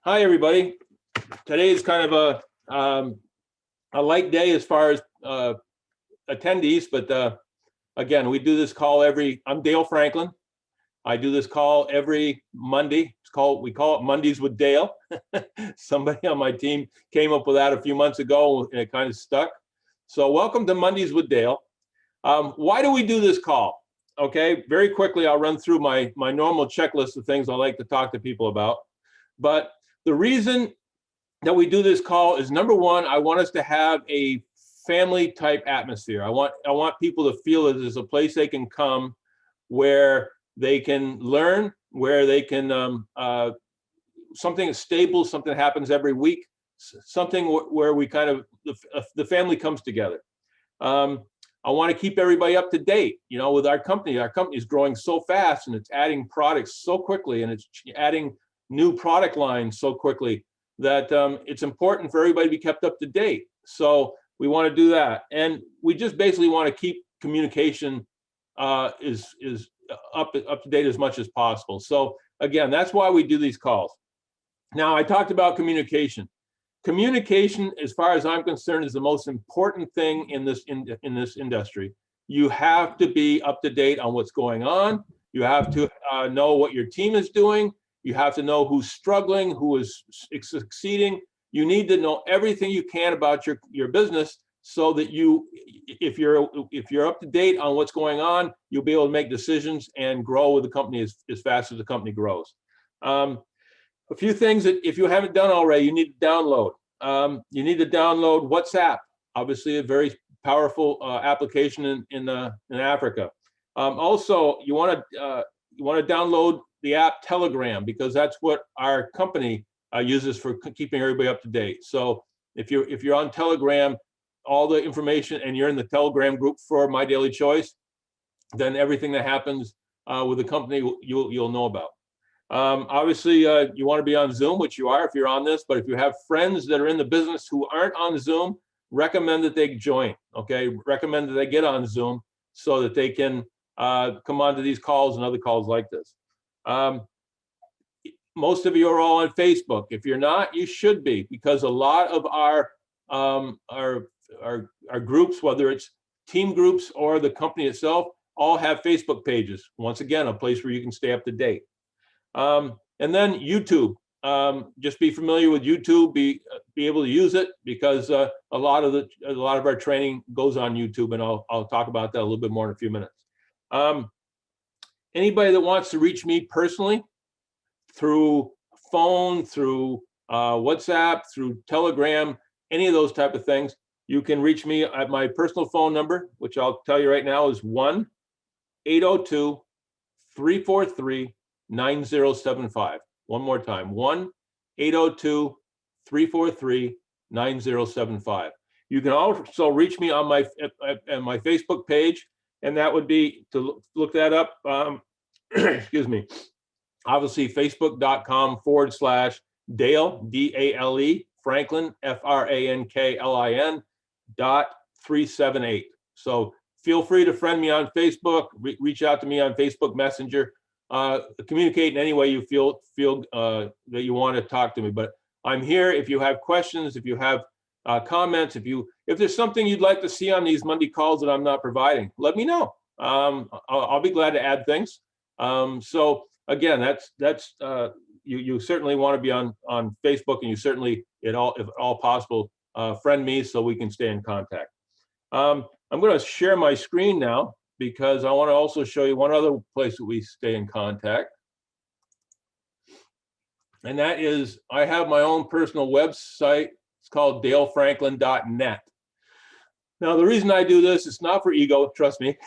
Hi, everybody. Today is kind of a light day as far as attendees, but again, we do this call I'm Dale Franklin. I do this call every Monday. We call it Mondays with Dale. Somebody on my team came up with that a few months ago and it kind of stuck. So welcome to Mondays with Dale. Why do we do this call? Okay, very quickly, I'll run through my normal checklist of things I like to talk to people about. But the reason that we do this call is, number one, I want us to have a family type atmosphere. I want people to feel that there's a place they can come where they can learn, where they can something stable, something happens every week, something where we kind of the family comes together. I want to keep everybody up to date, with our company. Our company is growing so fast and it's adding products so quickly and it's adding new product lines so quickly that it's important for everybody to be kept up to date. So we want to do that. And we just basically want to keep communication is up to date as much as possible. So again, that's why we do these calls. Now, I talked about communication. Communication, as far as I'm concerned, is the most important thing in this industry. You have to be up to date on what's going on. You have to know what your team is doing. You have to know who's struggling, who is succeeding. You need to know everything you can about your business so that if you're up to date on what's going on, you'll be able to make decisions and grow with the company as fast as the company grows. A few things that if you haven't done already, you need to download. You need to download WhatsApp, obviously a very powerful application in Africa. Also, you want to download the app Telegram, because that's what our company uses for keeping everybody up to date. So if you're on Telegram, all the information, and you're in the Telegram group for My Daily Choice, then everything that happens with the company you'll know about. Obviously, you want to be on Zoom, which you are if you're on this, but if you have friends that are in the business who aren't on Zoom, recommend that they join, okay? Recommend that they get on Zoom so that they can come onto these calls and other calls like this. Most of you are all on Facebook. If you're not, you should be, because a lot of our groups, whether it's team groups or the company itself, all have Facebook pages. Once again, a place where you can stay up to date. And then YouTube. Just be familiar with YouTube. Be able to use it, because a lot of our training goes on YouTube, and I'll talk about that a little bit more in a few minutes. Anybody that wants to reach me personally through phone, through WhatsApp, through Telegram, any of those type of things, you can reach me at my personal phone number, which I'll tell you right now is 1-802-343-9075. One more time, 1-802-343-9075. You can also reach me on my Facebook page, and that would be to look that up. Excuse me. Obviously, facebook.com/Dale, D-A-L-E, Franklin, F-R-A-N-K-L-I-N .378. So feel free to friend me on Facebook, reach out to me on Facebook Messenger, communicate in any way you feel that you want to talk to me. But I'm here if you have questions, if you have comments, if there's something you'd like to see on these Monday calls that I'm not providing, let me know. I'll be glad to add things. So again, that's you certainly want to be on Facebook, and you certainly, if at all possible, friend me so we can stay in contact. I'm going to share my screen now, because I want to also show you one other place that we stay in contact. And that is, I have my own personal website. It's called dalefranklin.net. Now, the reason I do this, it's not for ego, trust me.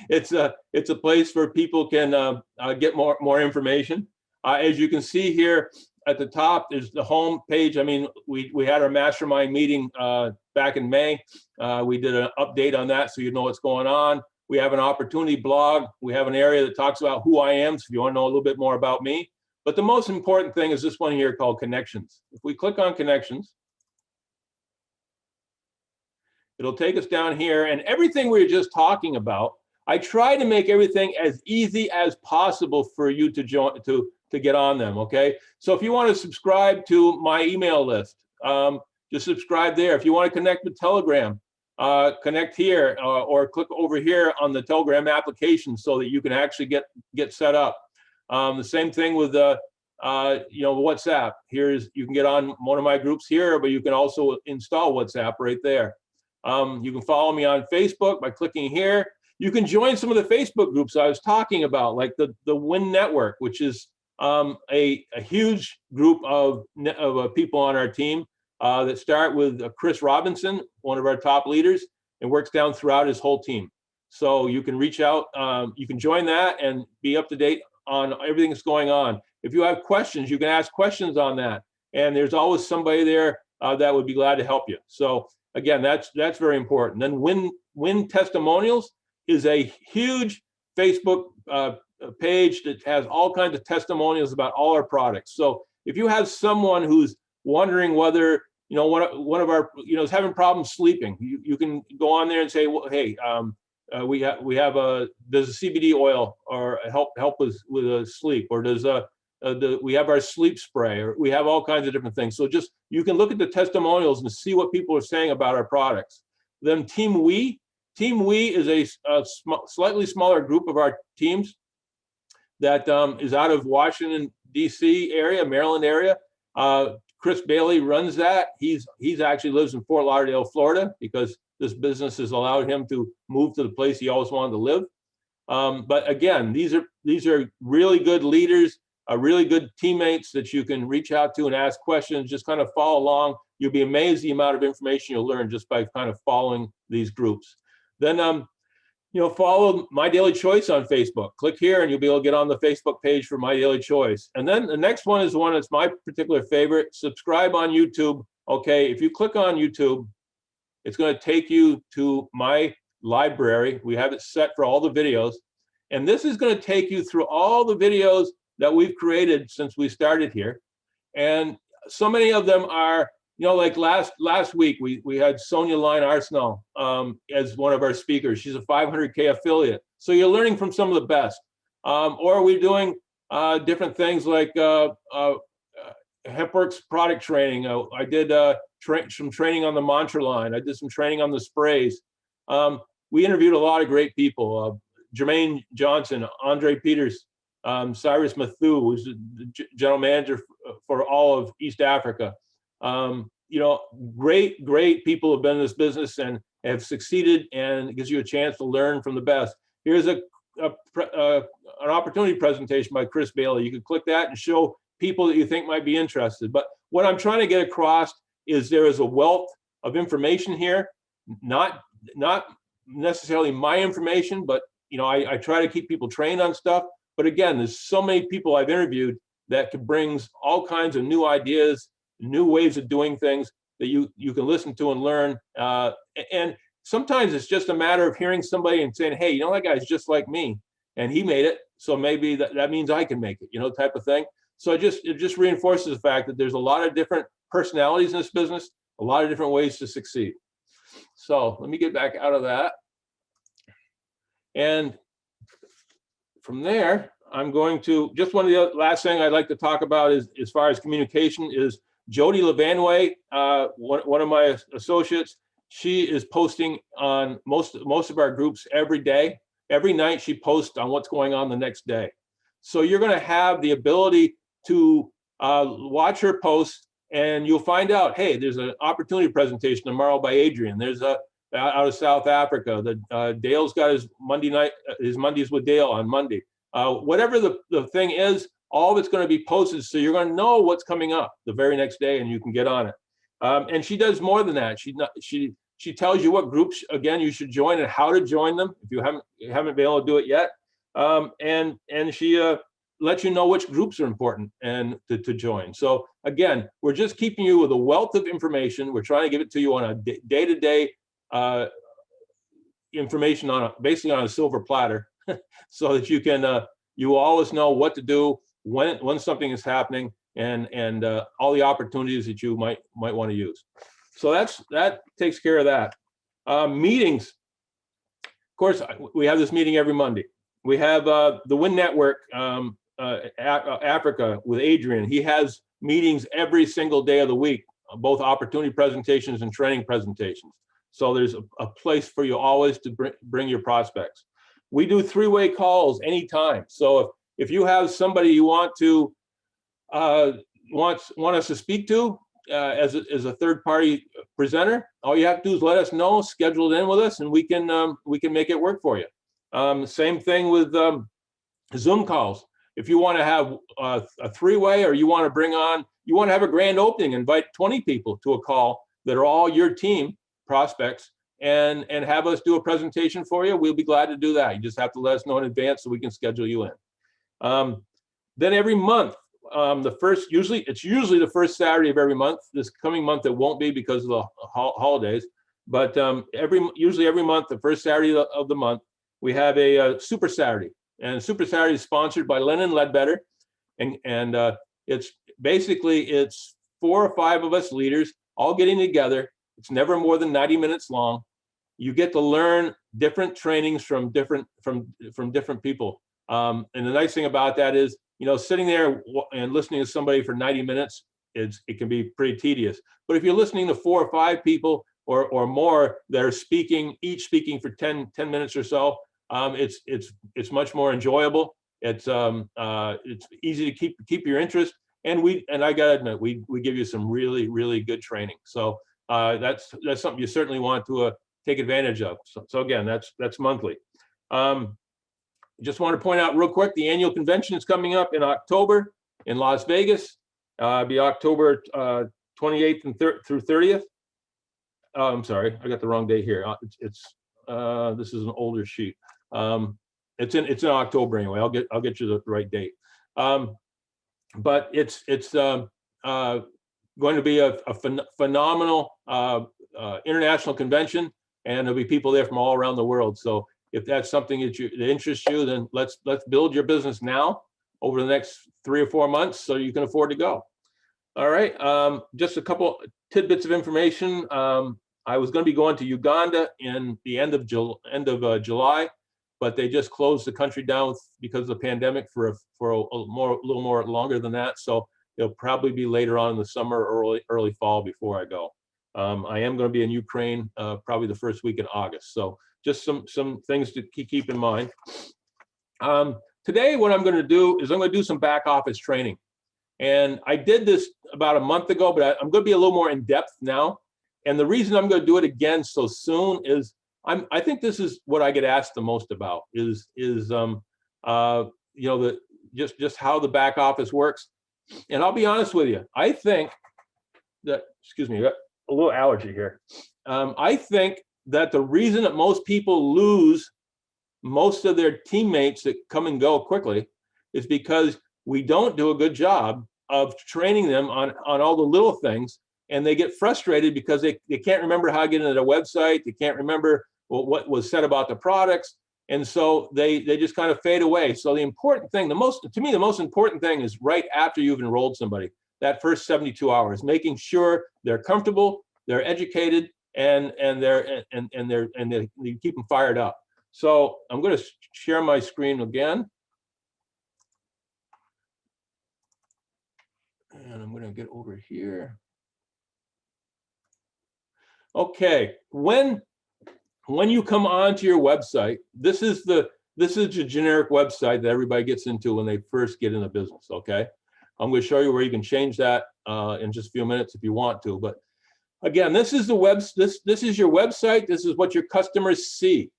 It's a place where people can get more information. As you can see here at the top is the home page. I mean, we had our mastermind meeting back in May. We did an update on that so you know what's going on. We have an opportunity blog. We have an area that talks about who I am, so if you want to know a little bit more about me. But the most important thing is this one here called Connections. If we click on Connections, it'll take us down here, and everything we were just talking about, I try to make everything as easy as possible for you to join, to to get on them, okay? So if you want to subscribe to my email list, just subscribe there. If you want to connect with Telegram, connect here or click over here on the Telegram application so that you can actually get set up. The same thing with WhatsApp. You can get on one of my groups here, but you can also install WhatsApp right there. You can follow me on Facebook by clicking here. You can join some of the Facebook groups I was talking about, like the Win Network, which is a huge group of people on our team that start with Chris Robinson, one of our top leaders, and works down throughout his whole team. So you can reach out, you can join that and be up to date on everything that's going on. If you have questions, you can ask questions on that. And there's always somebody there that would be glad to help you. So again, that's very important. Then Win Testimonials is a huge Facebook page that has all kinds of testimonials about all our products. So if you have someone who's wondering whether, one of our, is having problems sleeping, you can go on there and say, well, hey, there's a CBD oil or help with sleep, or we have our sleep spray, or we have all kinds of different things. So you can look at the testimonials and see what people are saying about our products. Then Team We is a slightly smaller group of our teams that is out of Washington, D.C. area, Maryland area. Chris Bailey runs that. He's actually lives in Fort Lauderdale, Florida, because this business has allowed him to move to the place he always wanted to live. But again, these are really good leaders, really good teammates that you can reach out to and ask questions. Just kind of follow along. You'll be amazed the amount of information you'll learn just by kind of following these groups. Then follow My Daily Choice on Facebook. Click here and you'll be able to get on the Facebook page for My Daily Choice. And then the next one is the one that's my particular favorite. Subscribe on YouTube. Okay, if you click on YouTube, it's going to take you to my library. We have it set for all the videos. And this is going to take you through all the videos that we've created since we started here. And so many of them are, like last week, we had Sonia Line Arsenal as one of our speakers. She's a 500K affiliate. So you're learning from some of the best. Or we're doing different things like HempWorks product training. I did some training on the Mantra line. I did some training on the sprays. We interviewed a lot of great people. Jermaine Johnson, Andre Peters, Cyrus Mathu, who's the general manager for all of East Africa. Great people have been in this business and have succeeded, and it gives you a chance to learn from the best. Here's an opportunity presentation by Chris Bailey. You can click that and show people that you think might be interested. But what I'm trying to get across is there is a wealth of information here, not necessarily my information, but I try to keep people trained on stuff. But again, there's so many people I've interviewed that brings all kinds of new ideas, new ways of doing things that you can listen to and learn. And sometimes it's just a matter of hearing somebody and saying, hey, that guy's just like me and he made it. So maybe that means I can make it, type of thing. So it just reinforces the fact that there's a lot of different personalities in this business, a lot of different ways to succeed. So let me get back out of that. And from there, I'm going to, just one of the last thing I'd like to talk about is, as far as communication, is Jody Levanway, one of my associates. She is posting on most of our groups every day. Every night she posts on what's going on the next day. So you're going to have the ability to watch her posts, and you'll find out, hey, there's an opportunity presentation tomorrow by Adrian. There's out of South Africa. Dale's got his Mondays with Dale on Monday. Whatever the thing is, all of it's going to be posted, so you're going to know what's coming up the very next day, and you can get on it. And she does more than that. She tells you what groups, again, you should join and how to join them if you haven't been able to do it yet. And she lets you know which groups are important and to join. So again, we're just keeping you with a wealth of information. We're trying to give it to you on a day-to-day information basically on a silver platter, so that you can you always know what to do when something is happening, and all the opportunities that you might want to use. So that takes care of that. Meetings, of course, we have this meeting every Monday. We have the Win Network Africa with Adrian. He has meetings every single day of the week, both opportunity presentations and training presentations. So there's a place for you always to bring your prospects. We do three-way calls anytime. So if you have somebody you want to want us to speak to as a third-party presenter, all you have to do is let us know, schedule it in with us, and we can make it work for you. Same thing with Zoom calls. If you want to have a three-way, or you want to have a grand opening, invite 20 people to a call that are all your team prospects, and have us do a presentation for you, we'll be glad to do that. You just have to let us know in advance so we can schedule you in. Then every month, it's usually the first Saturday of every month. This coming month it won't be because of the holidays, but usually every month, the first Saturday of the month, we have a Super Saturday. And Super Saturday is sponsored by Lennon Ledbetter, and it's basically 4 or 5 of us leaders all getting together. It's never more than 90 minutes long. You get to learn different trainings from different people. And the nice thing about that is, sitting there and listening to somebody for 90 minutes, it can be pretty tedious. But if you're listening to 4 or 5 people or more that are each speaking for 10 minutes or so, it's much more enjoyable. It's easy to keep your interest, and I gotta admit, we give you some really, really good training. So that's something you certainly want to take advantage of. So again, that's monthly. Just want to point out real quick, the annual convention is coming up in October in Las Vegas. It'll be October 28th and through 30th. I'm sorry, I got the wrong date here. This is an older sheet. It's in October anyway. I'll get you the right date. But it's going to be a phenomenal international convention, and there'll be people there from all around the world. So if that's something that interests you, then let's build your business now over the next 3 or 4 months so you can afford to go. All right, just a couple tidbits of information. I was going to be going to Uganda in the end of July, but they just closed the country down because of the pandemic for a little more longer than that. So it'll probably be later on in the summer or early fall before I go. I am going to be in Ukraine probably the first week in August. So just some things to keep in mind. Today, what I'm going to do is I'm going to do some back office training. And I did this about a month ago, but I'm going to be a little more in depth now. And the reason I'm going to do it again so soon is I think this is what I get asked the most about is just how the back office works. And I'll be honest with you, I think that, excuse me, I got a little allergy here. I think that the reason that most people lose most of their teammates that come and go quickly is because we don't do a good job of training them on all the little things, and they get frustrated because they can't remember how to get into their website, they can't remember what was said about the products, and so they just kind of fade away. So the important thing, the most important thing is right after you've enrolled somebody, that first 72 hours, making sure they're comfortable, they're educated, and you keep them fired up. So I'm going to share my screen again. And I'm going to get over here. Okay, when you come onto your website, this is the generic website that everybody gets into when they first get into business. Okay, I'm going to show you where you can change that in just a few minutes if you want to. But again, this is this is your website. This is what your customers see.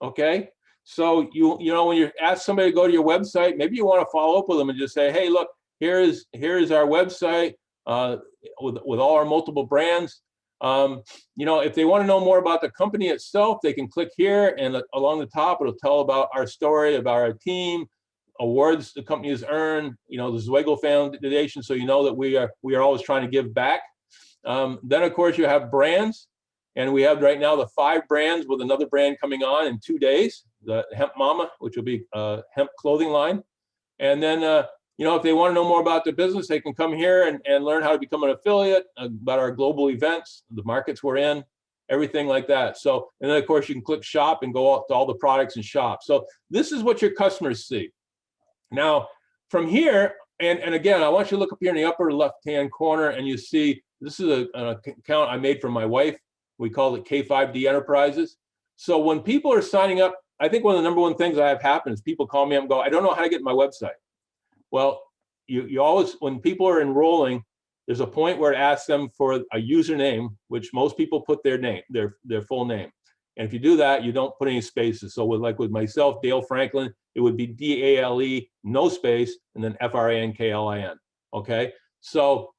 Okay, so you know when you ask somebody to go to your website, maybe you want to follow up with them and just say, hey, look, here is our website with all our multiple brands. If they want to know more about the company itself, they can click here, and along the top, it'll tell about our story, about our team, awards the company has earned, the Zweigel Foundation, so you know that we are always trying to give back. Then, of course, you have brands, and we have right now the 5 brands with another brand coming on in 2 days, the Hemp Mama, which will be a hemp clothing line. And then, if they want to know more about the business, they can come here and learn how to become an affiliate, about our global events, the markets we're in, everything like that. So, and then of course you can click shop and go out to all the products and shop. So this is what your customers see. Now, from here, and again, I want you to look up here in the upper left-hand corner, and you see this is an account I made for my wife. We call it K5D Enterprises. So when people are signing up, I think one of the number one things I have happen is people call me up and go, I don't know how to get to my website. Well, you always, when people are enrolling, there's a point where it asks them for a username, which most people put their name, their full name. And if you do that, you don't put any spaces. So with myself, Dale Franklin, it would be D-A-L-E, no space, and then F-R-A-N-K-L-I-N, okay? So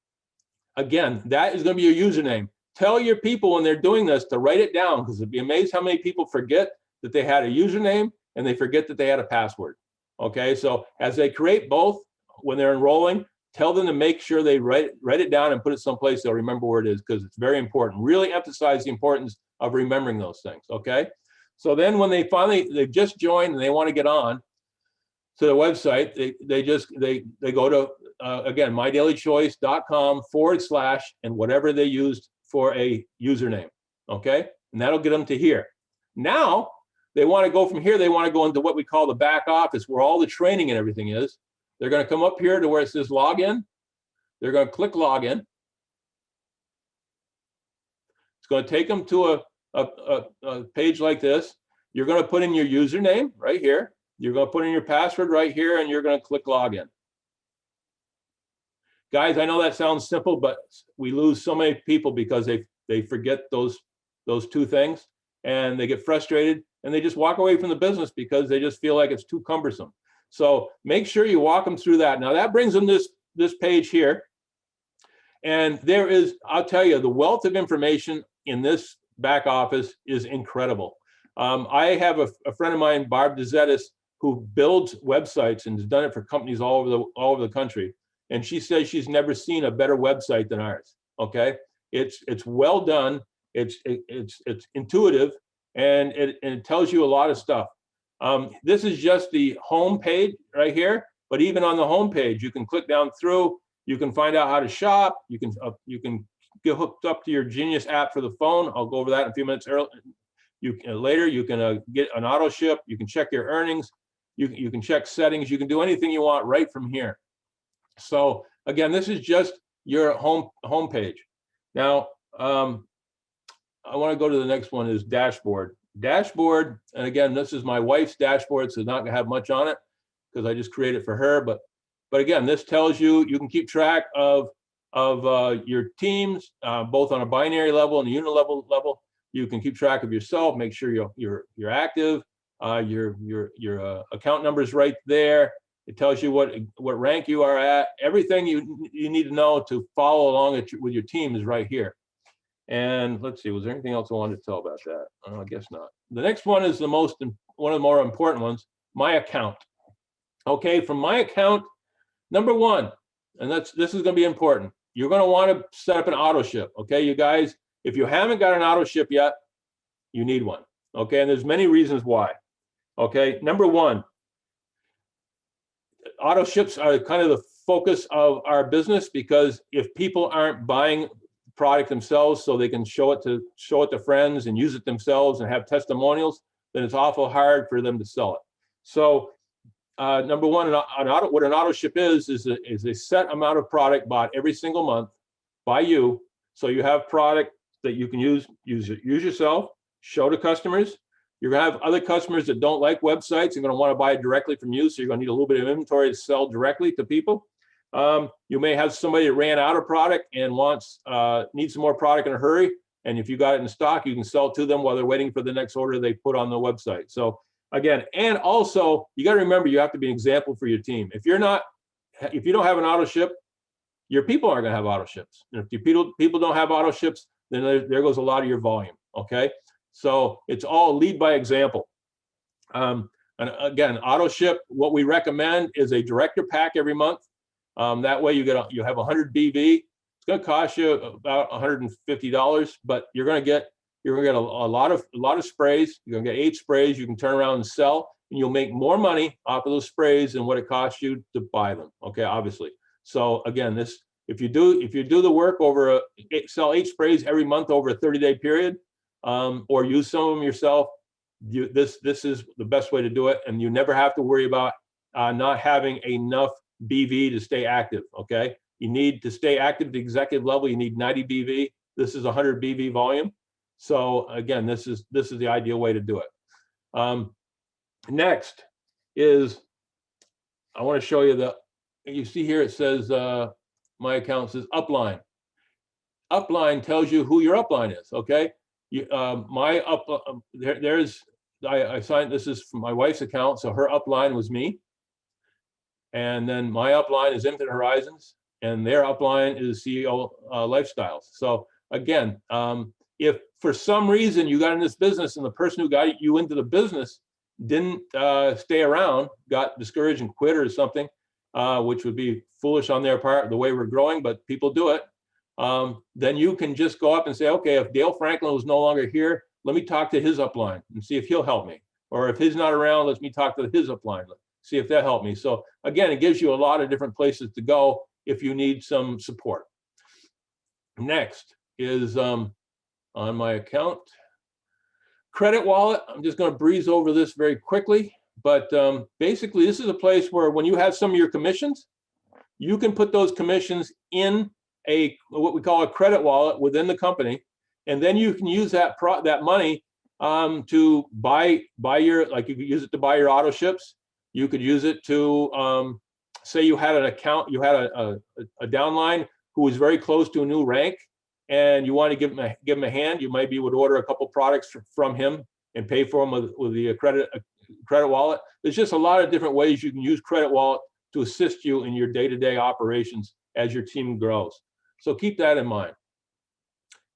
again, that is gonna be your username. Tell your people when they're doing this to write it down, because it'd be amazed how many people forget that they had a username and they forget that they had a password, okay? So as they create both, when they're enrolling, tell them to make sure they write it down and put it someplace they'll remember where it is, because it's very important. Really emphasize the importance of remembering those things, okay? So then when they've just joined and they want to get on to the website, they go to, again, mydailychoice.com / and whatever they used for a username, okay? And that'll get them to here. Now, they want to go from here, they want to go into what we call the back office, where all the training and everything is. They're going to come up here to where it says login. They're going to click login. It's going to take them to a page like this. You're going to put in your username right here. You're going to put in your password right here, and you're going to click login. Guys, I know that sounds simple, but we lose so many people because they forget those two things, and they get frustrated, and they just walk away from the business because they just feel like it's too cumbersome. So make sure you walk them through that. Now that brings them this page here. And there is, I'll tell you, the wealth of information in this back office is incredible. I have a friend of mine, Barb DeZetis, who builds websites and has done it for companies all over the country. And she says she's never seen a better website than ours, okay? It's well done, it's intuitive, and it tells you a lot of stuff. This is just the home page right here, but even on the home page, you can click down through, you can find out how to shop, you can get hooked up to your Genius app for the phone. I'll go over that in a few minutes later. You can get an auto ship, you can check your earnings, you can check settings, you can do anything you want right from here. So again, this is just your home page. Now, I want to go to the next one, is dashboard. Dashboard, and again, this is my wife's dashboard, so not gonna have much on it because I just created it for her. But again, this tells you can keep track of your teams, both on a binary level and a unit level. You can keep track of yourself, make sure you're active. Your account number is right there. It tells you what rank you are at. Everything you need to know to follow along with your team is right here. And let's see, was there anything else I wanted to tell about that? I guess not. The next one is one of the more important ones, my account. Okay, from my account, number one, and this is going to be important. You're going to want to set up an auto ship. Okay, you guys, if you haven't got an auto ship yet, you need one. Okay, and there's many reasons why. Okay, number one, auto ships are kind of the focus of our business, because if people aren't buying product themselves so they can show it to friends and use it themselves and have testimonials, then it's awful hard for them to sell it. So number one, what an auto ship is a set amount of product bought every single month by you. So you have product that you can use yourself, show to customers. You're gonna have other customers that don't like websites and gonna want to buy it directly from you. So you're gonna need a little bit of inventory to sell directly to people. You may have somebody that ran out of product and needs some more product in a hurry. And if you got it in stock, you can sell it to them while they're waiting for the next order they put on the website. So again, and also you got to remember, you have to be an example for your team. If you don't have an auto ship, your people aren't going to have auto ships. And if your people don't have auto ships, then there goes a lot of your volume. Okay. So it's all lead by example. And again, auto ship, what we recommend is a director pack every month. That way you have 100 BV. It's going to cost you about $150, but you're going to get a lot of sprays. You're going to get 8 sprays you can turn around and sell, and you'll make more money off of those sprays than what it costs you to buy them. Okay, obviously. So again, if you do the work sell 8 sprays every month over a 30-day period, or use some of them yourself, this is the best way to do it, and you never have to worry about not having enough BV to stay active, okay? You need to stay active at the executive level, you need 90 BV. This is 100 BV volume. So again, this is the ideal way to do it. Next is, I want to show you you see here it says, my account says Upline. Upline tells you who your upline is, okay? I signed, this is from my wife's account, so her upline was me. And then my upline is Infinite Horizons, and their upline is CEO Lifestyles. So again, if for some reason you got in this business and the person who got you into the business didn't stay around, got discouraged and quit or something, which would be foolish on their part, the way we're growing, but people do it, then you can just go up and say, okay, if Dale Franklin was no longer here, let me talk to his upline and see if he'll help me. Or if he's not around, let me talk to his upline, see if that helped me. So again, it gives you a lot of different places to go if you need some support. Next is on my account, credit wallet. I'm just going to breeze over this very quickly, but basically this is a place where when you have some of your commissions, you can put those commissions in what we call a credit wallet within the company, and then you can use that money to buy your, like you could use it to buy your Autoships. You could use it to say you had an account, you had a downline who was very close to a new rank, and you want to give him a hand. You maybe would order a couple products from him and pay for them with the credit wallet. There's just a lot of different ways you can use credit wallet to assist you in your day-to-day operations as your team grows. So keep that in mind.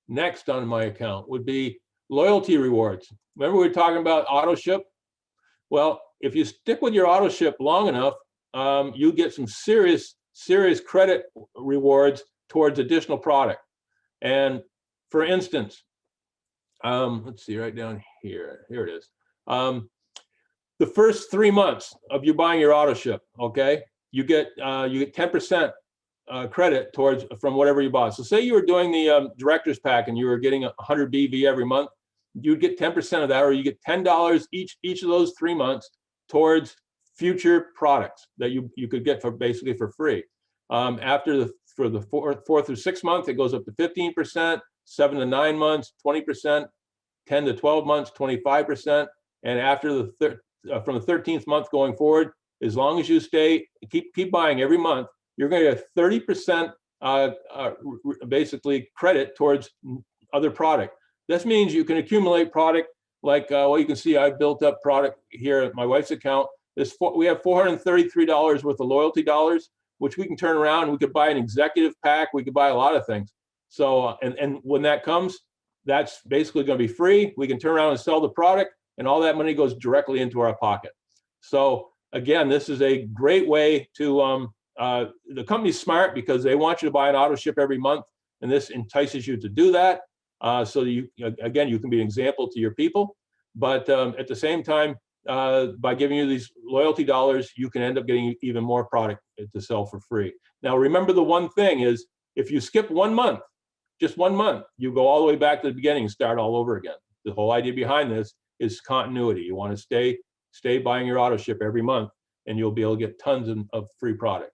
Next on my account would be loyalty rewards. Remember we were talking about Autoship? Well, if you stick with your Autoship long enough, you get some serious credit rewards towards additional product. And for instance, let's see right down here. Here it is. The first 3 months of you buying your Autoship, okay, you get 10% credit towards from whatever you bought. So say you were doing the director's pack and you were getting 100 BV every month, you'd get 10% of that, or you get $10 each of those 3 months towards future products that you could get for basically for free. For the fourth through 6th month, it goes up to 15%, 7 to 9 months, 20%, 10 to 12 months, 25%, and after from the 13th month going forward, as long as you keep buying every month, you're going to get 30% basically credit towards other product. This means you can accumulate product like, well, you can see I've built up product here at my wife's account. We have $433 worth of loyalty dollars, which we can turn around and we could buy an executive pack. We could buy a lot of things. So, and when that comes, that's basically going to be free. We can turn around and sell the product, and all that money goes directly into our pocket. So again, this is a great way to, the company's smart because they want you to buy an Autoship every month, and this entices you to do that. So you can be an example to your people, but at the same time, by giving you these loyalty dollars, you can end up getting even more product to sell for free. Now, remember the one thing is, if you skip 1 month, just 1 month, you go all the way back to the beginning and start all over again. The whole idea behind this is continuity. You want to stay buying your Autoship every month, and you'll be able to get tons of free product.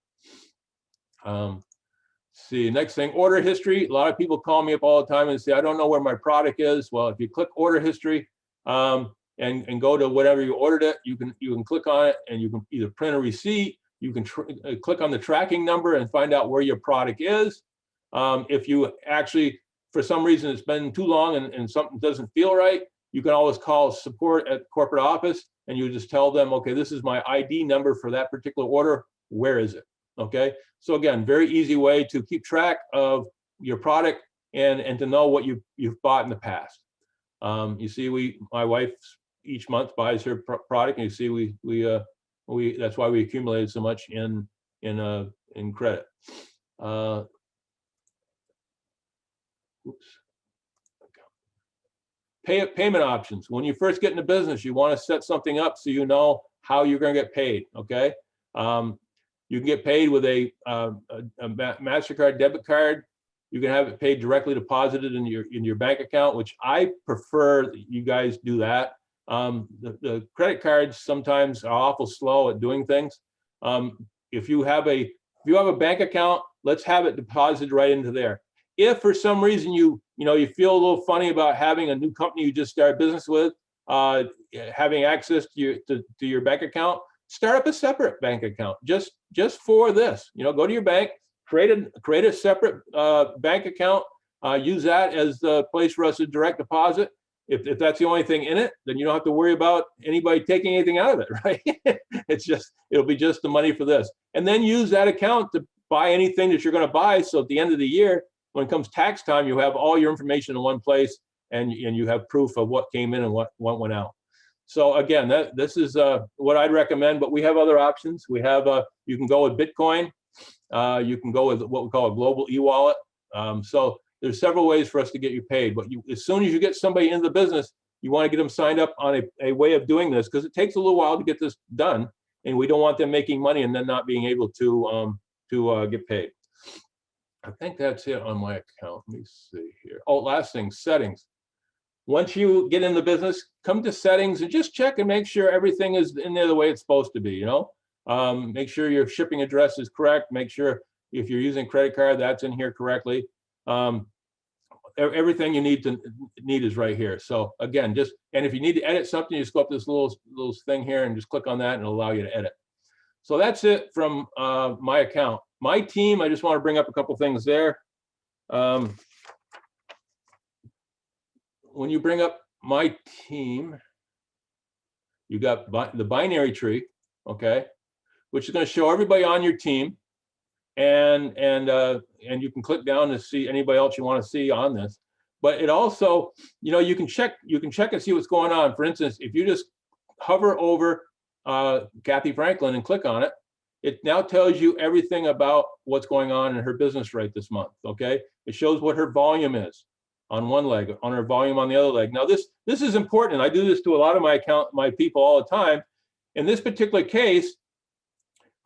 See, next thing, order history. A lot of people call me up all the time and say, I don't know where my product is. Well, if you click order history and go to whatever you ordered it, you can click on it, and you can either print a receipt, you can click on the tracking number and find out where your product is. If you actually, for some reason, it's been too long and something doesn't feel right, you can always call support at corporate office, and you just tell them, okay, this is my ID number for that particular order. Where is it? Okay. So again, very easy way to keep track of your product and to know what you've bought in the past. You see, my wife each month buys her product, and you see that's why we accumulated so much in credit. Oops. Payment options. When you first get into business, you want to set something up so you know how you're going to get paid. Okay. You can get paid with a MasterCard debit card. You can have it paid directly deposited in your bank account, which I prefer that you guys do that. The credit cards sometimes are awful slow at doing things. if you have a bank account, let's have it deposited right into there. If for some reason you feel a little funny about having a new company you just started business with, having access to your bank account, start up a separate bank account just for this. Go to your bank, create a separate bank account, use that as the place for us to direct deposit. If that's the only thing in it, then you don't have to worry about anybody taking anything out of it, right? It'll be just the money for this. And then use that account to buy anything that you're going to buy. So at the end of the year, when it comes tax time, you have all your information in one place, and you have proof of what came in and what went out. So again, this is what I'd recommend, but we have other options. We have you can go with Bitcoin. You can go with what we call a global e-wallet. So there's several ways for us to get you paid, but as soon as you get somebody into the business, you want to get them signed up on a way of doing this, because it takes a little while to get this done, and we don't want them making money and then not being able to get paid. I think that's it on my account. Let me see here. Oh, last thing, settings. Once you get in the business, come to settings and just check and make sure everything is in there the way it's supposed to be. Make sure your shipping address is correct. Make sure if you're using credit card, that's in here correctly. Everything you need is right here. So again, and if you need to edit something, you just go up this little thing here and just click on that, and it'll allow you to edit. So that's it from my account. My team, I just want to bring up a couple things there. When you bring up my team, you got the binary tree, okay, which is going to show everybody on your team, and you can click down to see anybody else you want to see on this. But it also, you can check and see what's going on. For instance, if you just hover over Kathy Franklin and click on it, it now tells you everything about what's going on in her business right this month. Okay, it shows what her volume is on one leg, on her volume on the other leg. Now this is important. I do this to a lot of my people all the time. In this particular case,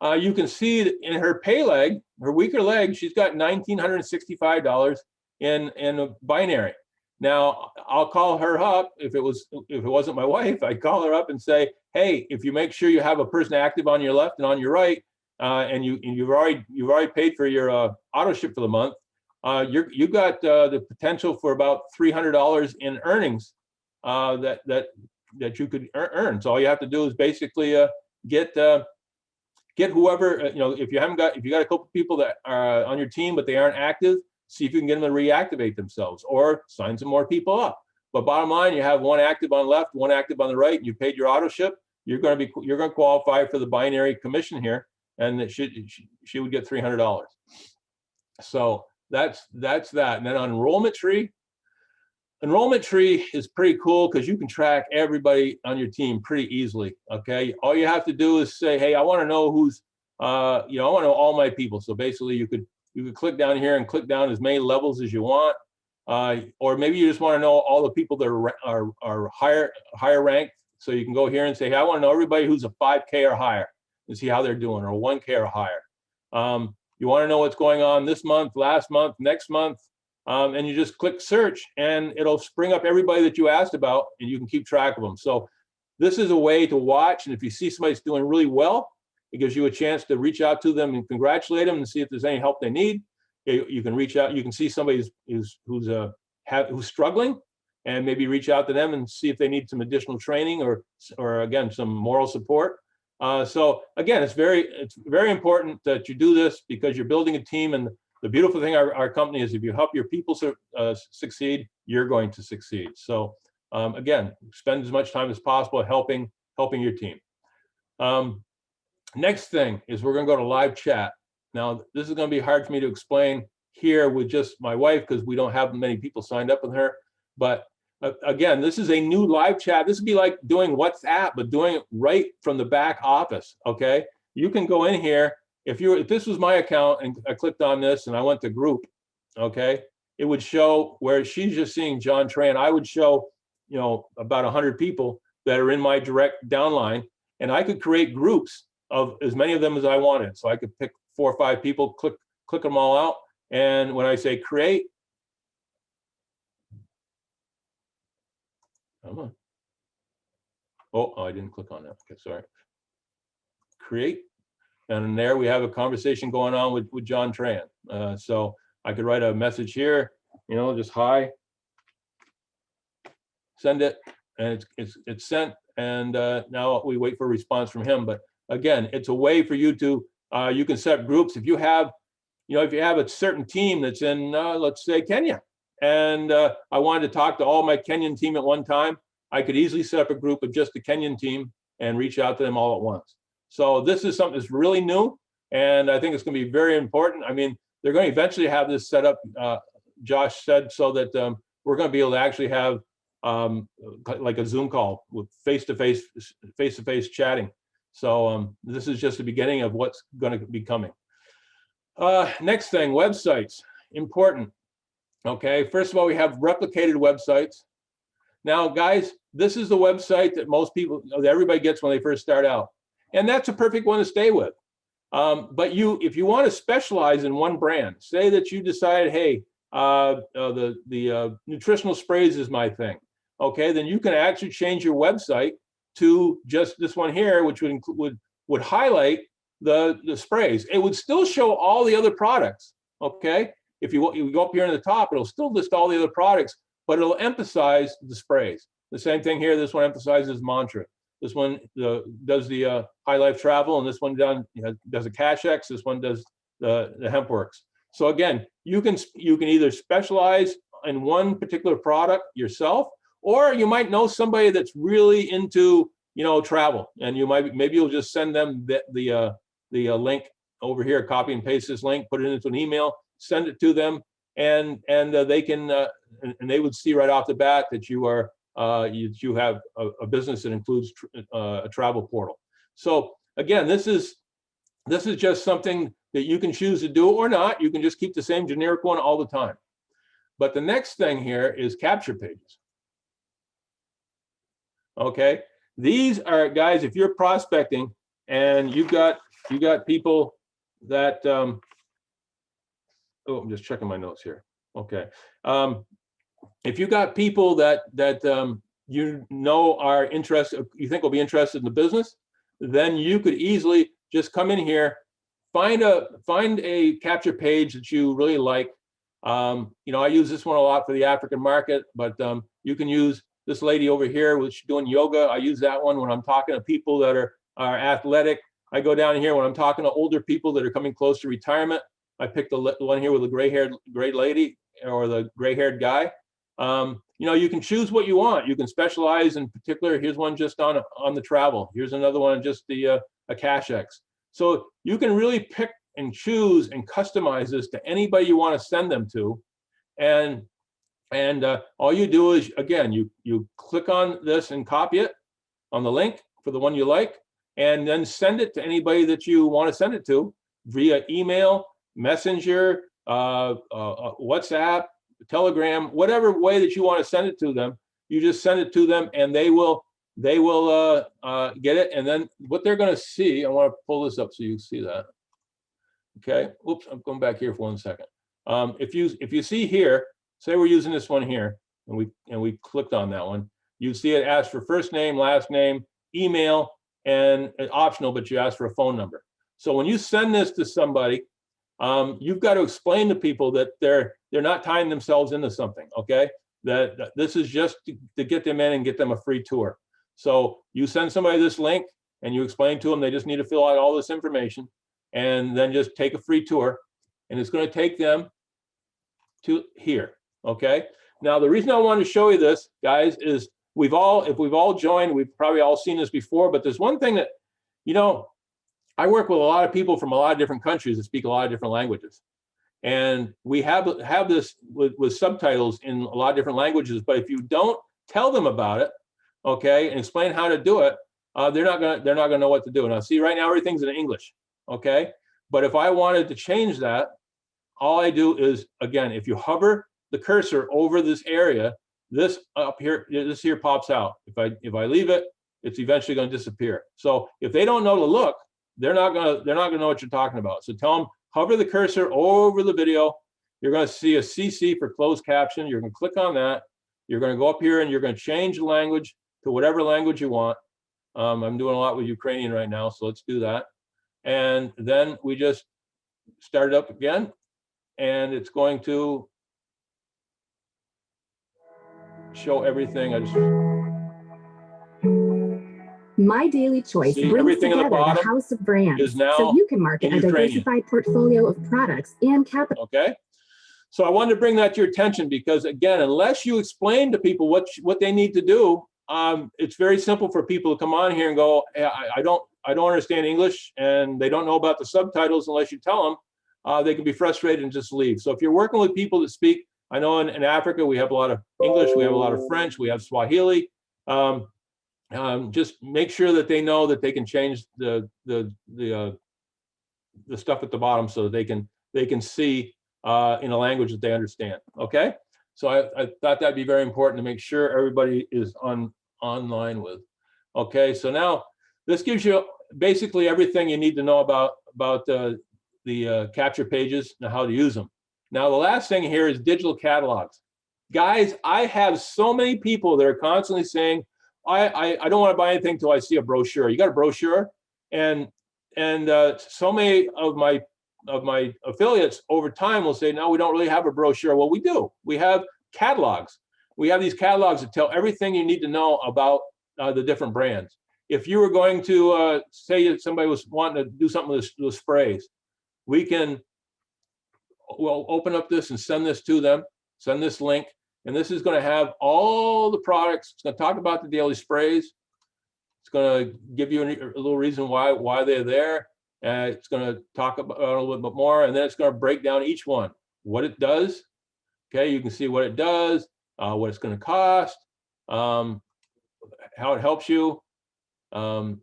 you can see that in her pay leg, her weaker leg, she's got $1,965 in a binary. Now I'll call her up if it wasn't my wife. I'd call her up and say, hey, if you make sure you have a person active on your left and on your right, and you've already paid for your Autoship for the month, you've got the potential for about $300 in earnings that you could earn. So all you have to do is basically get whoever, if you got a couple people that are on your team but they aren't active, see if you can get them to reactivate themselves or sign some more people up. But bottom line, you have one active on the left, one active on the right, and you paid your Autoship, you're going to qualify for the binary commission here, and she would get $300. So that's that. And then on Enrollment Tree is pretty cool because you can track everybody on your team pretty easily. Okay, all you have to do is say, hey, I want to know who's I want to know all my people. So basically you could click down here and click down as many levels as you want, or maybe you just want to know all the people that are higher ranked. So you can go here and say, hey, I want to know everybody who's a 5K or higher and see how they're doing, or 1K or higher. You want to know what's going on this month, last month, next month, and you just click search, and it'll spring up everybody that you asked about, and you can keep track of them. So this is a way to watch, and if you see somebody's doing really well, it gives you a chance to reach out to them and congratulate them and see if there's any help they need. You can reach out. You can see somebody who's struggling, and maybe reach out to them and see if they need some additional training or again some moral support. So again, it's very important that you do this because you're building a team. And the beautiful thing our company is, if you help your people succeed, you're going to succeed. So again, spend as much time as possible helping your team. Next thing is we're going to go to live chat. Now, this is going to be hard for me to explain here with just my wife because we don't have many people signed up with her. But again, this is a new live chat. This would be like doing WhatsApp, but doing it right from the back office. Okay, you can go in here. If this was my account and I clicked on this and I went to group, okay, it would show where she's just seeing John Tran. I would show, about 100 people that are in my direct downline, and I could create groups of as many of them as I wanted. So I could pick 4 or 5 people, click them all out, and when I say create, come on. Oh, I didn't click on that. Okay, sorry. Create. And there we have a conversation going on with John Tran. So I could write a message here, you know, just hi, send it, and it's sent. And now we wait for a response from him. But again, it's a way for you to, you can set up groups. If you have, you know, if you have a certain team that's in, let's say Kenya, and I wanted to talk to all my Kenyan team at one time, I could easily set up a group of just the Kenyan team and reach out to them all at once. So this is something that's really new, and I think it's going to be very important. I mean, they're going to eventually have this set up, Josh said, so that we're going to be able to actually have like a Zoom call with face-to-face chatting. So this is just the beginning of what's going to be coming. Next thing, websites, important. Okay, first of all, we have replicated websites. Now, guys, this is the website that most people, everybody gets when they first start out. And that's a perfect one to stay with. But if you want to specialize in one brand, say that you decide, hey, the nutritional sprays is my thing. Okay, then you can actually change your website to just this one here, which would highlight the sprays. It would still show all the other products. Okay, if you go up here in the top, it'll still list all the other products, but it'll emphasize the sprays. The same thing here. This one emphasizes Mantra. This one does the High Life Travel, and this one does a Cash X. This one does the HempWorks. So again, you can either specialize in one particular product yourself, or you might know somebody that's really into, you know, travel, and maybe you'll just send them the link over here, copy and paste this link, put it into an email, send it to them, and they can and they would see right off the bat that you are you have a business that includes a travel portal. So again, this is just something that you can choose to do or not. You can just keep the same generic one all the time. But the next thing here is capture pages. Okay, these are, guys, if you're prospecting and you got people that oh, I'm just checking my notes here. Okay, if you got people that you know are interested, you think will be interested in the business, then you could easily just come in here, find a capture page that you really like. You know, I use this one a lot for the African market, but you can use this lady over here, which is doing yoga. I use that one when I'm talking to people that are athletic. I go down here when I'm talking to older people that are coming close to retirement. I pick the one here with the gray lady or the gray-haired guy. You know, you can choose what you want. You can specialize in particular. Here's one just on the travel. Here's another one just a Cash X. So you can really pick and choose and customize this to anybody you want to send them to. And all you do is, again, you click on this and copy it on the link for the one you like, and then send it to anybody that you want to send it to via email, Messenger, WhatsApp, Telegram, whatever way that you want to send it to them. You just send it to them, and they will get it. And then what they're going to see, I want to pull this up so you can see that. Okay. Oops, I'm going back here for 1 second. If you see here, say we're using this one here, and we clicked on that one, you see it asks for first name, last name, email, and optional, but you ask for a phone number. So when you send this to somebody, you've got to explain to people that they're not tying themselves into something. Okay, that this is just to get them in and get them a free tour. So you send somebody this link and you explain to them they just need to fill out all this information and then just take a free tour, and it's going to take them to here. Okay, now the reason I wanted to show you this, guys, is if we've all joined, we've probably all seen this before, but there's one thing that, you know, I work with a lot of people from a lot of different countries that speak a lot of different languages. And we have this with subtitles in a lot of different languages, but if you don't tell them about it, okay, and explain how to do it, they're not gonna know what to do. Now, see, right now everything's in English, okay? But if I wanted to change that, all I do is, again, if you hover the cursor over this area, this up here, this here pops out. If I leave it, it's eventually going to disappear. So if they don't know to look, they're not gonna know what you're talking about. So tell them, hover the cursor over the video. You're going to see a CC for closed caption. You're going to click on that. You're going to go up here and you're going to change the language to whatever language you want. I'm doing a lot with Ukrainian right now, so let's do that. and then we just start it up again, and it's going to show everything. I just My Daily Choice see brings everything together at the bottom the house of brands, is now so you can market in a Ukrainian. diversified portfolio of products and capital. Okay, so I wanted to bring that to your attention because, again, unless you explain to people what they need to do, it's very simple for people to come on here and go, hey, I don't understand English, and they don't know about the subtitles unless you tell them. They can be frustrated and just leave. So if you're working with people that speak, I know in Africa we have a lot of English, we have a lot of French, we have Swahili. Just make sure that they know that they can change the stuff at the bottom so that they can see in a language that they understand. Okay, so I thought that'd be very important to make sure everybody is online with. Okay, so now this gives you basically everything you need to know about the capture pages and how to use them. Now the last thing here is digital catalogs. Guys, I have so many people that are constantly saying, I don't want to buy anything until I see a brochure. You got a brochure? And so many of my affiliates over time will say, no, we don't really have a brochure. Well, we do. We have catalogs. We have these catalogs that tell everything you need to know about the different brands. If you were going to say somebody was wanting to do something with sprays, we'll open up this and send this to them, send this link, and this is going to have all the products. It's going to talk about the daily sprays. It's going to give you a little reason why they're there. It's going to talk about a little bit more, and then it's going to break down each one, what it does. Okay, you can see what it does, what it's going to cost, how it helps you, and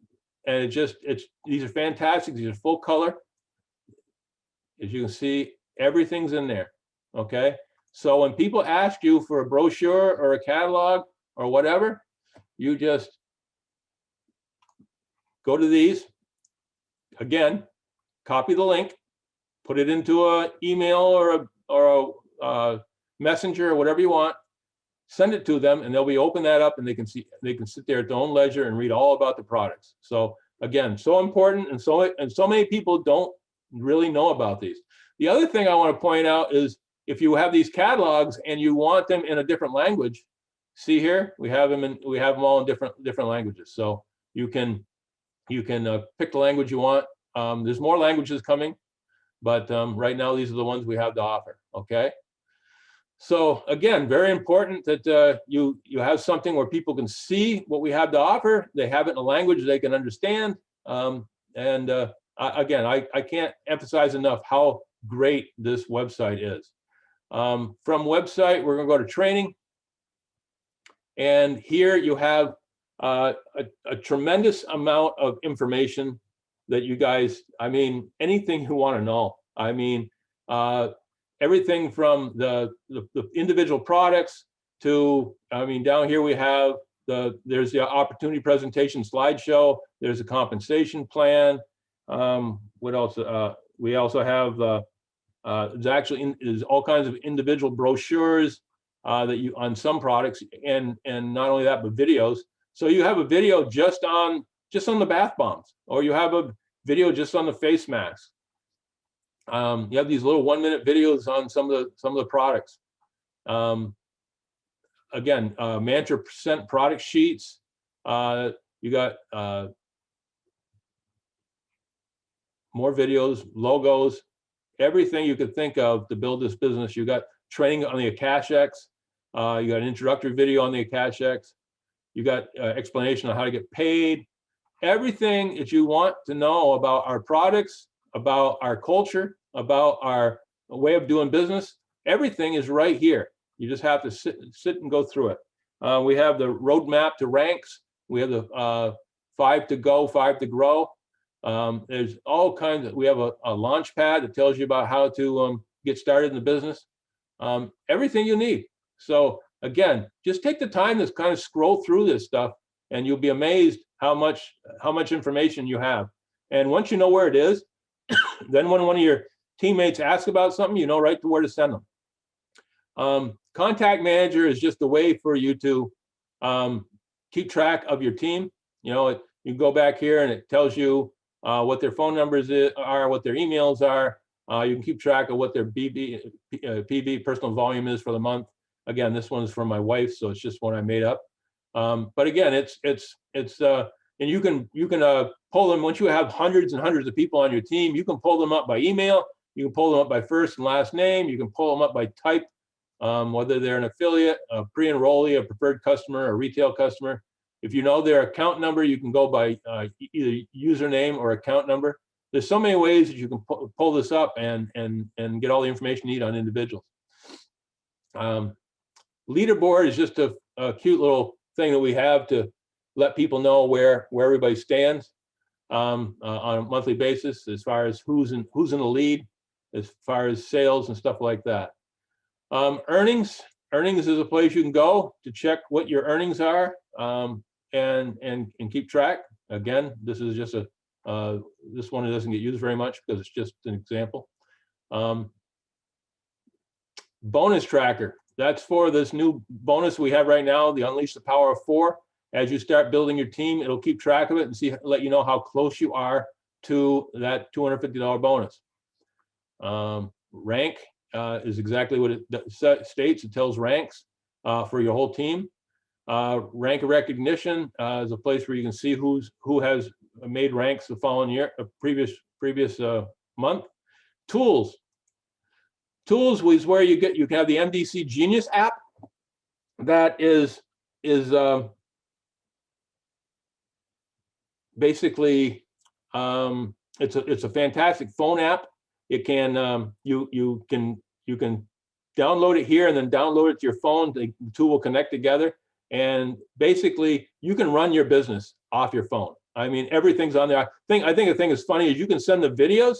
these are fantastic. These are full color. As you can see, everything's in there. Okay, so when people ask you for a brochure or a catalog or whatever, you just go to these. Again, copy the link, put it into an email or a messenger or whatever you want, send it to them, and they'll be open that up, and they can sit there at their own leisure and read all about the products. So again, so important, and so many people don't really know about these. The other thing I want to point out is if you have these catalogs and you want them in a different language, see here, we have them all in different languages. So you can pick the language you want. There's more languages coming, but right now these are the ones we have to offer. Okay. So again, very important that you have something where people can see what we have to offer. They have it in a language they can understand. Again, I can't emphasize enough how great this website is. From website, we're going to go to training. And here you have a tremendous amount of information that you guys, I mean, anything you want to know. I mean, everything from the individual products to, I mean, down here we have there's the opportunity presentation slideshow. There's a compensation plan. What else? We also have there's all kinds of individual brochures that you on some products, and not only that, but videos. So you have a video just on the bath bombs, or you have a video just on the face masks. You have these little 1-minute videos on some of the products. Again, Mantra percent product sheets. You got more videos, logos, everything you could think of to build this business. You got training on the AkashX. You got an introductory video on the AkashX. You got explanation on how to get paid. Everything that you want to know about our products, about our culture, about our way of doing business, everything is right here. You just have to sit and go through it. We have the roadmap to ranks. We have the 5 to go, 5 to grow. There's all kinds of, we have a launch pad that tells you about how to get started in the business. Everything you need. So again, just take the time to kind of scroll through this stuff, and you'll be amazed how much information you have. And once you know where it is, then when one of your teammates asks about something, you know right to where to send them. Contact Manager is just a way for you to keep track of your team. You know, you go back here and it tells you what their phone numbers are, what their emails are. You can keep track of what their PV, personal volume is for the month. Again, this one is from my wife, so it's just one I made up. But again, and you can pull them once you have hundreds and hundreds of people on your team. You can pull them up by email. You can pull them up by first and last name. You can pull them up by type, whether they're an affiliate, a pre-enrollee, a preferred customer, a retail customer. If you know their account number, you can go by either username or account number. There's so many ways that you can pull this up and get all the information you need on individuals. Leaderboard is just a cute little thing that we have to let people know where everybody stands on a monthly basis, as far as who's in the lead, as far as sales and stuff like that. Earnings is a place you can go to check what your earnings are and keep track. Again, this is just this one doesn't get used very much because it's just an example. Bonus tracker. That's for this new bonus we have right now, the Unleash the Power of 4. As you start building your team, it'll keep track of it and let you know how close you are to that $250 bonus. Rank is exactly what it states. It tells ranks for your whole team. Rank recognition is a place where you can see who has made ranks the following year, previous month. Tools is where you can have the MDC Genius app. That is basically it's a fantastic phone app. It can you can download it here and then download it to your phone. The two will connect together, and basically you can run your business off your phone. I mean, everything's on there. I think the thing is funny is you can send the videos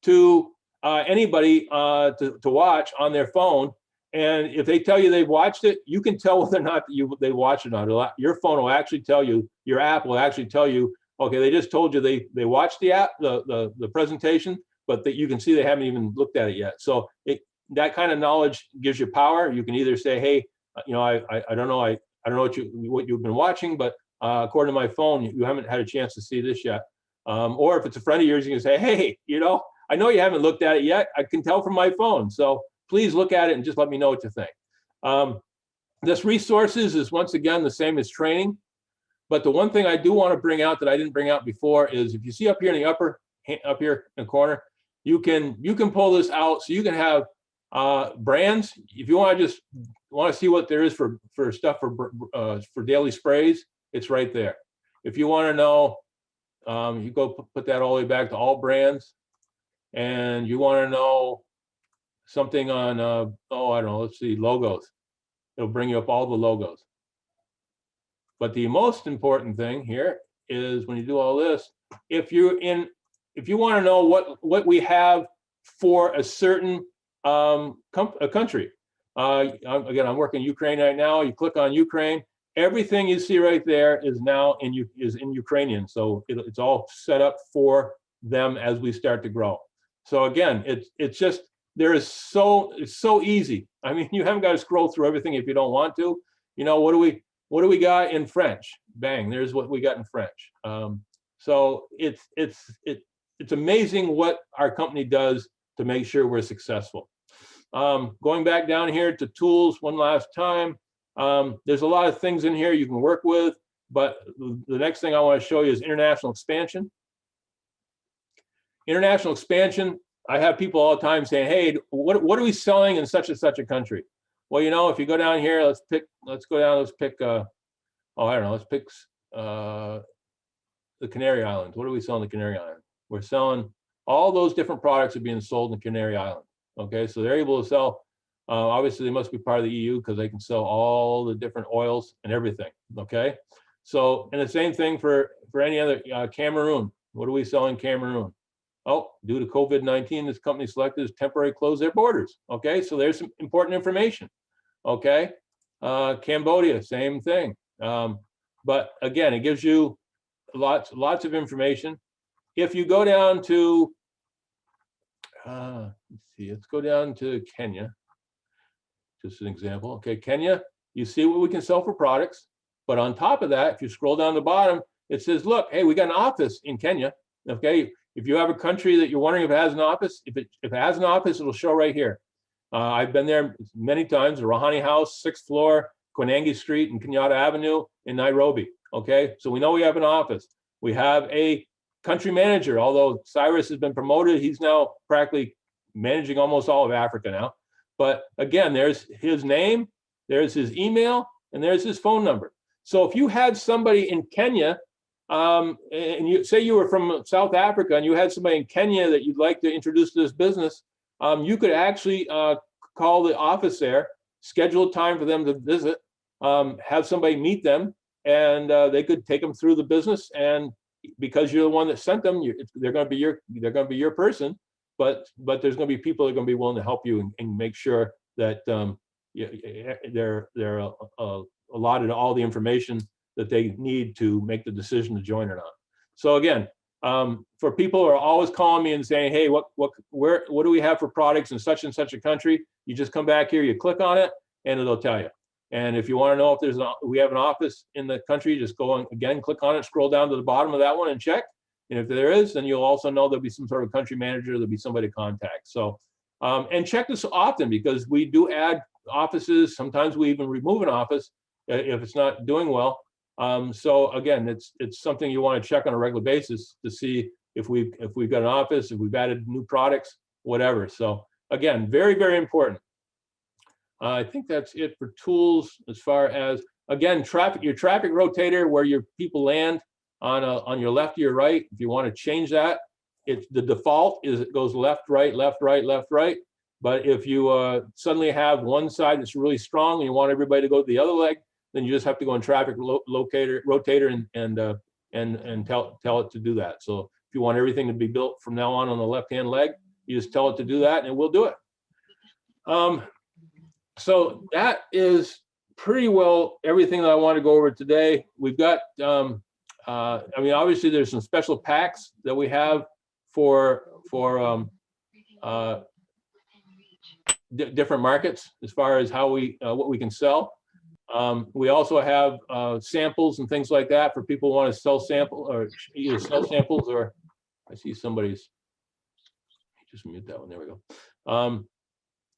to anybody to watch on their phone, and if they tell you they've watched it, you can tell whether or not they watched it or not. Your phone will actually tell you, your app will actually tell you, okay, they just told you they watched the app, the presentation, but that you can see they haven't even looked at it yet. So that kind of knowledge gives you power. You can either say, hey, I don't know, I don't know what you've been watching, but according to my phone, you haven't had a chance to see this yet. Or if it's a friend of yours, you can say, hey, I know you haven't looked at it yet. I can tell from my phone. So please look at it and just let me know what you think. This resources is once again the same as training. But the one thing I do want to bring out that I didn't bring out before is if you see up here in the up here in the corner, you can pull this out so you can have brands. If you want to see what there is for stuff for daily sprays, it's right there. If you want to know, you go put that all the way back to all brands, and you want to know something on I don't know, let's see, logos. It'll bring you up all the logos. But the most important thing here is when you do all this, if you want to know what we have for a certain country. Again, I'm working Ukraine right now. You click on Ukraine. Everything you see right there is now in Ukrainian. So it's all set up for them as we start to grow. So again, it's just it's so easy. I mean, you haven't got to scroll through everything if you don't want to. What do we got in French? Bang, there's what we got in French. So it's amazing what our company does to make sure we're successful. Going back down here to tools one last time, there's a lot of things in here you can work with, but the next thing I want to show you is international expansion. International expansion, I have people all the time saying, hey, what are we selling in such and such a country? Well, if you go down here, let's pick the Canary Islands. What are we selling in the Canary Islands? We're selling all those different products are being sold in Canary Islands. Okay, so they're able to sell, obviously they must be part of the EU because they can sell all the different oils and everything, okay? So, and the same thing for any other, Cameroon. What do we sell in Cameroon? Oh, due to COVID-19, this company selected has temporarily closed their borders. Okay, so there's some important information. Okay, Cambodia, same thing. But again, it gives you lots of information. If you go down to, let's go down to Kenya, just an example. Okay, Kenya, you see what we can sell for products. But on top of that, if you scroll down the bottom, it says, look, hey, we got an office in Kenya. Okay, if you have a country that you're wondering if it has an office, if it has an office, it'll show right here. I've been there many times, the Rahani House, 6th floor, Koinange Street and Kenyatta Avenue in Nairobi. Okay, so we know we have an office. We have a country manager, although Cyrus has been promoted, he's now practically managing almost all of Africa now. But again, there's his name, there's his email, and there's his phone number. So if you had somebody in Kenya, and you say you were from South Africa and you had somebody in Kenya that you'd like to introduce to this business, you could actually call the office there, schedule a time for them to visit, have somebody meet them, and they could take them through the business. And because you're the one that sent them, they're going to be your person. But there's going to be people that are going to be willing to help you and make sure that they're allotted all the information that they need to make the decision to join or not. So again, for people who are always calling me and saying, hey, what do we have for products in such and such a country? You just come back here, you click on it, and it'll tell you. And if you want to know if we have an office in the country, just go on again, click on it, scroll down to the bottom of that one and check. And if there is, then you'll also know there'll be some sort of country manager, there'll be somebody to contact. So, and check this often, because we do add offices. Sometimes we even remove an office if it's not doing well. So again, it's something you want to check on a regular basis to see if we've got an office, if we've added new products, whatever. So again, very, very important. I think that's it for tools. As far as, again, your traffic rotator, where your people land on your left or your right. If you want to change that, the default is it goes left, right, left, right, left, right. But if you suddenly have one side that's really strong and you want everybody to go to the other leg, then you just have to go in traffic rotator and tell it to do that. So if you want everything to be built from now on the left-hand leg, you just tell it to do that and it will do it. So that is pretty well everything that I want to go over today. We've got, I mean, obviously there's some special packs that we have for different markets as far as how what we can sell. We also have samples and things like that for people who want to sell either sell samples or, I see somebody's, just mute that one, there we go.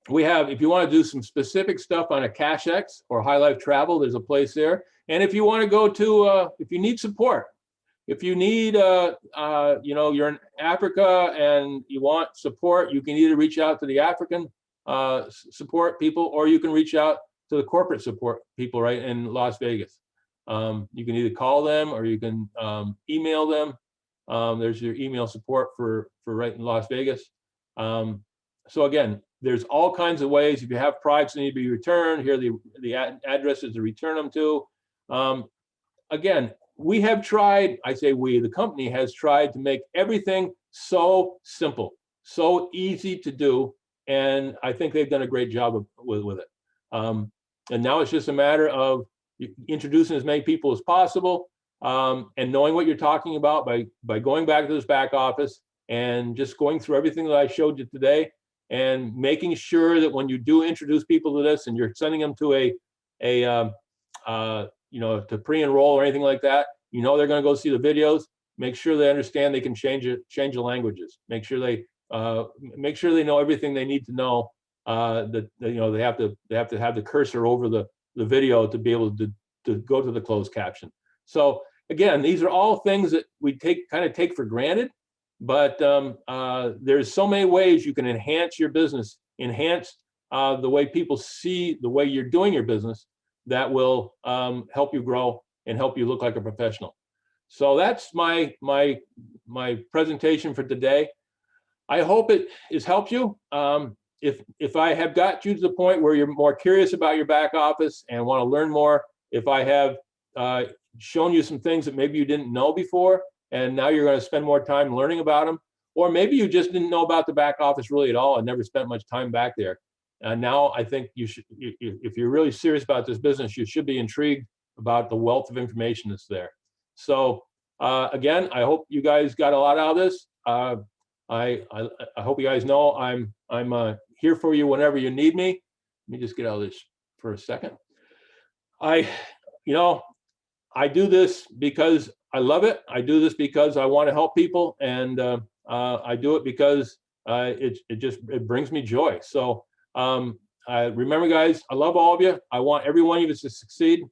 We have, if you want to do some specific stuff on a CashX or High Life Travel, there's a place there. And if you want to go to, if you need support, if you need, you're in Africa and you want support, you can either reach out to the African support people, or you can reach out to the corporate support people right in Las Vegas. You can either call them or you can email them. There's your email support for right in Las Vegas. So again, there's all kinds of ways. If you have products that need to be returned, here are the addresses to return them to. Again, we have tried, I say we, the company has tried to make everything so simple, so easy to do. And I think they've done a great job with it. And now it's just a matter of introducing as many people as possible, and knowing what you're talking about by going back to this back office and just going through everything that I showed you today, and making sure that when you do introduce people to this and you're sending them to to pre-enroll or anything like that, they're going to go see the videos. Make sure they understand they can change the languages. Make sure they know everything they need to know. That they have to have the cursor over the video to be able to go to the closed caption. So again, these are all things that we kind of take for granted. But there's so many ways you can enhance your business, enhance the way people see the way you're doing your business, that will help you grow and help you look like a professional. So that's my presentation for today. I hope it has helped you. If I have got you to the point where you're more curious about your back office and want to learn more, if I have shown you some things that maybe you didn't know before, and now you're going to spend more time learning about them, or maybe you just didn't know about the back office really at all and never spent much time back there. And now I think you should, if you're really serious about this business, you should be intrigued about the wealth of information that's there. So again, I hope you guys got a lot out of this. I hope you guys know I'm here for you whenever you need me. Let me just get out of this for a second. I do this because I love it. I do this because I want to help people, and I do it because it brings me joy. So remember, guys, I love all of you. I want every one of you to succeed.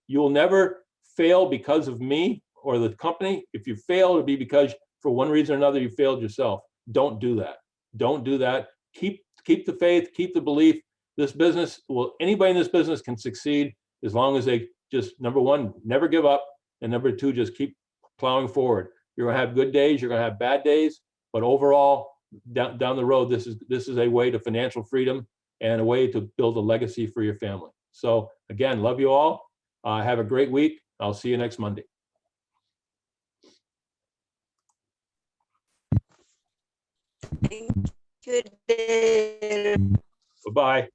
You will never fail because of me or the company. If you fail, it'll be because for one reason or another you failed yourself. Don't do that. Don't do that. Keep the faith. Keep the belief. This business anybody in this business can succeed as long as they just, number one, never give up, and number two, just keep plowing forward. You're gonna have good days. You're gonna have bad days, but overall, down the road, this is a way to financial freedom and a way to build a legacy for your family. So again, love you all. Have a great week. I'll see you next Monday. Thank you, Dale. Bye-bye.